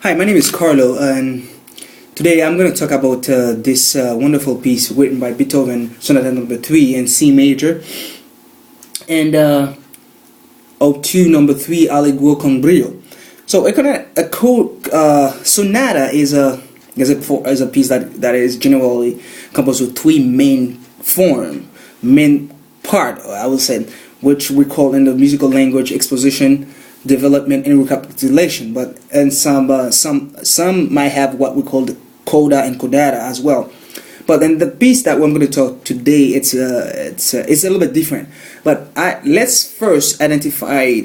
Hi, my name is Carlo, and today I'm going to talk about this wonderful piece written by Beethoven, Sonata Number 3 in C major, and O2 Number 3 Allegro con brio. So sonata is a piece that is generally composed with three main part, I would say, which we call in the musical language exposition, development, and recapitulation. But and some might have what we call the coda and codata as well. But in the piece that we're going to talk today, it's a little bit different. But let's first identify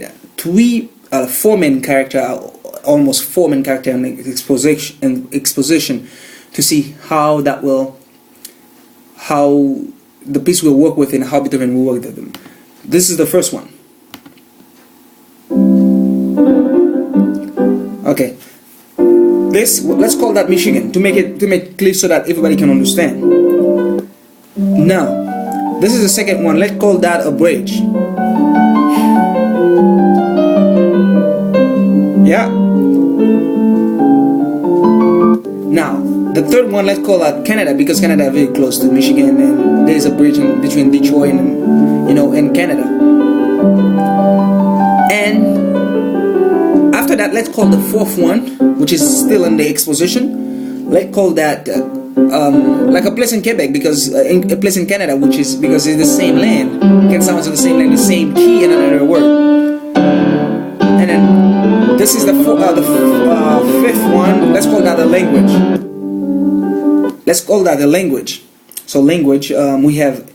four main character, almost four main character in the exposition to see how the piece will work with and how Beethoven will work with them. This is the first one. Okay, let's call that Michigan to make it clear so that everybody can understand. Now, this is the second one. Let's call that a bridge. Yeah. Now, the third one, let's call that Canada, because Canada is very close to Michigan, and there's a bridge between Detroit and Canada. And after that, let's call the fourth one, which is still in the exposition. Let's call that like a place in Quebec, because a place in Canada, because it's the same land, can sound to the same land, the same key, and another word. And then this is the fifth one. Let's call that the language. So language, we have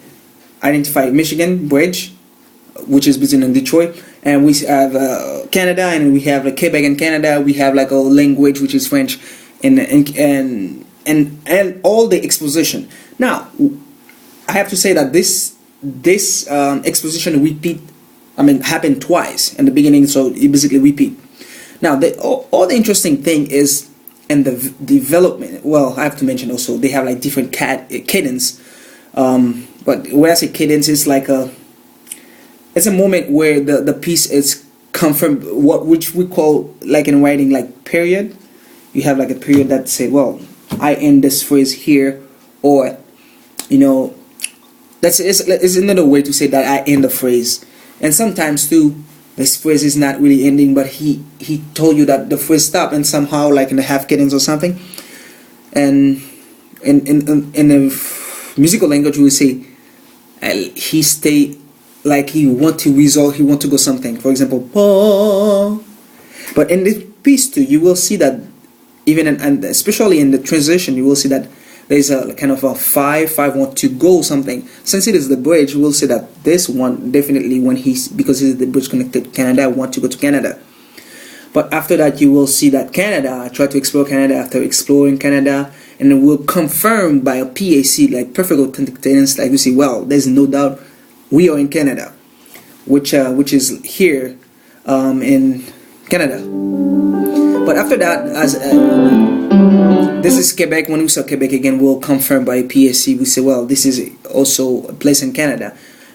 identified Michigan bridge, which is between Detroit, and we have Canada, and we have Quebec and Canada. We have like a language which is French, and all the exposition. Now, I have to say that this exposition happened twice in the beginning, so it basically repeat. Now, all the interesting thing is in the development. Well, I have to mention also they have like different cadence. But when I say cadence, it's like it's a moment where the piece is confirmed, which we call, like in writing, like period. You have like a period that say, well, I end this phrase here, or it's another way to say that I end the phrase. And sometimes too, this phrase is not really ending, but he told you that the phrase stopped, and somehow like in the half cadence or something. And in the musical language, we will say he stay. Like he want to resolve, he want to go something. For example, oh. But in this piece too, you will see that even and especially in the transition, you will see that there is a kind of a five want to go something. Since it is the bridge, you will see that this one definitely because it's the bridge connected to Canada, want to go to Canada. But after that, you will see that Canada, try to explore Canada. After exploring Canada, and it will confirm by a PAC, like perfect authentic tense, like you see, well, there's no doubt. We are in Canada, which is here in Canada. But after that, as this is Quebec. When we saw Quebec again, we'll confirm by PSC. We say, well, this is also a place in Canada.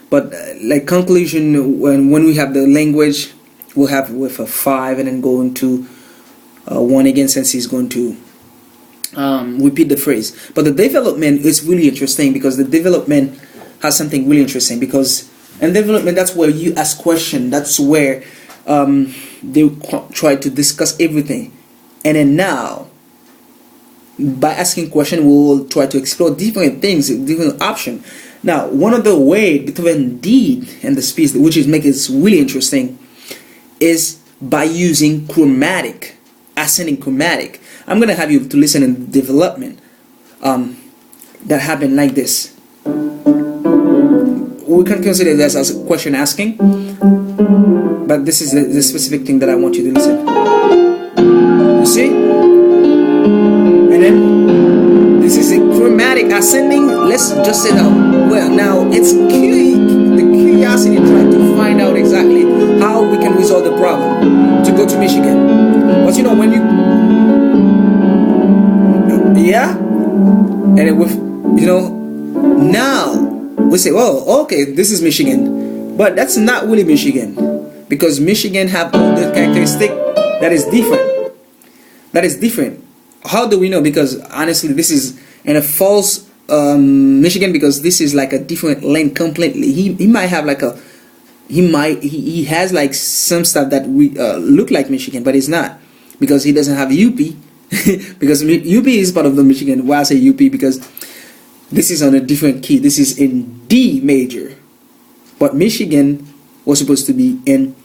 But like conclusion, when we have the language, we'll have with a 5 and then go into 1 again, since he's going to repeat the phrase. But the development is really interesting, because the development has something really interesting, because in development, that's where you ask questions. That's where they try to discuss everything. And then now, by asking questions, we will try to explore different things, different options. Now, one of the ways Beethoven did in this piece, which is make it really interesting, is by using chromatic, ascending chromatic. I'm going to have you to listen in development that happened like this. We can consider this as a question asking, but this is the specific thing that I want you to listen. You see? And then this is a chromatic ascending. Let's just say that. Well, now it's the curiosity trying to find out exactly how we can resolve the problem to go to Michigan. But when you and it with now. We say, well, okay, this is Michigan, but that's not really Michigan, because Michigan have all the characteristic that is different. that is different. How do we know? Because honestly, this is in a false Michigan, because this is like a different lane completely. He might have like a he has like some stuff that we look like Michigan, but it's not, because he doesn't have UP. Because UP is part of the Michigan. Why I say UP? Because this is on a different key. This is in D major, but Michigan was supposed to be in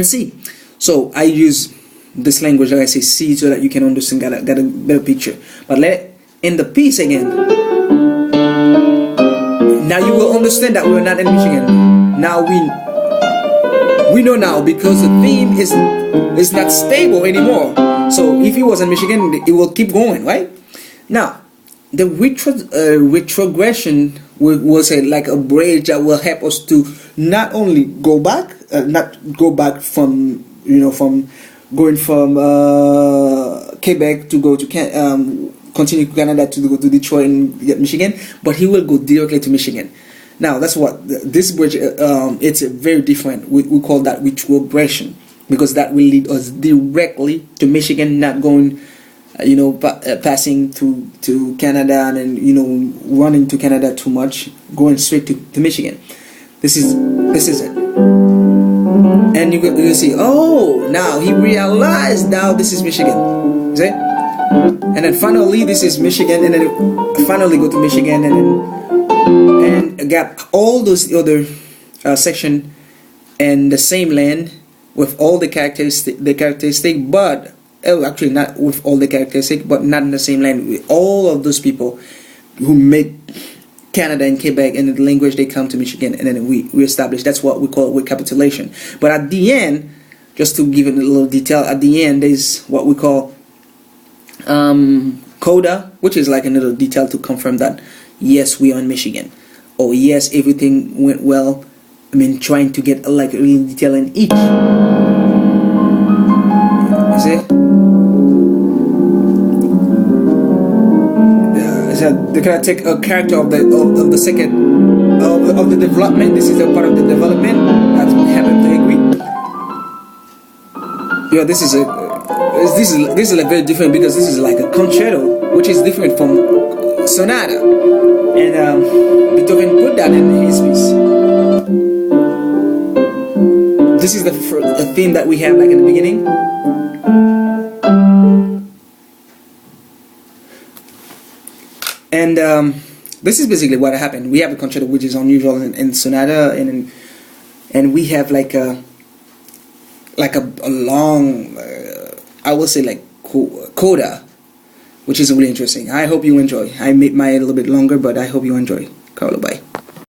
C. So I use this language that I say C so that you can understand, get a better picture. But in the piece again. Now you will understand that we're not in Michigan. Now we know now, because the theme is not stable anymore. So if it was in Michigan, it will keep going, right? Now, the retrogression was like a bridge that will help us to not only go back, not go back from, from going from Quebec to go to continue Canada to go to Detroit and get Michigan, but he will go directly to Michigan. Now that's what this bridge. It's very different. We call that retrogression, because that will lead us directly to Michigan, not going, passing to Canada and then running to Canada too much, going straight to Michigan. This is it. And you see, oh, now he realized now this is Michigan. See? And then finally this is Michigan, and then finally go to Michigan, and got all those other section in the same land with all the characteristic, but actually not with all the characteristic, but not in the same land with all of those people who made Canada and Quebec, and the language they come to Michigan, and then we establish. That's what we call recapitulation. But at the end, just to give it a little detail, at the end there's what we call coda, which is like a little detail to confirm that yes, we are in Michigan, or yes, everything went well. I mean, trying to get like a little detail in each. You see? So they're gonna take a character of the second of the development. This is a part of the development that happened to agree. Yeah, this is like very different, because this is like a concerto, which is different from sonata, and Beethoven put that in his piece. This is the theme that we have like in the beginning. And this is basically what happened. We have a concerto which is unusual in sonata, and we have like a long, I will say like coda, which is really interesting. I hope you enjoy. I made mine a little bit longer, but I hope you enjoy. Carlo, bye.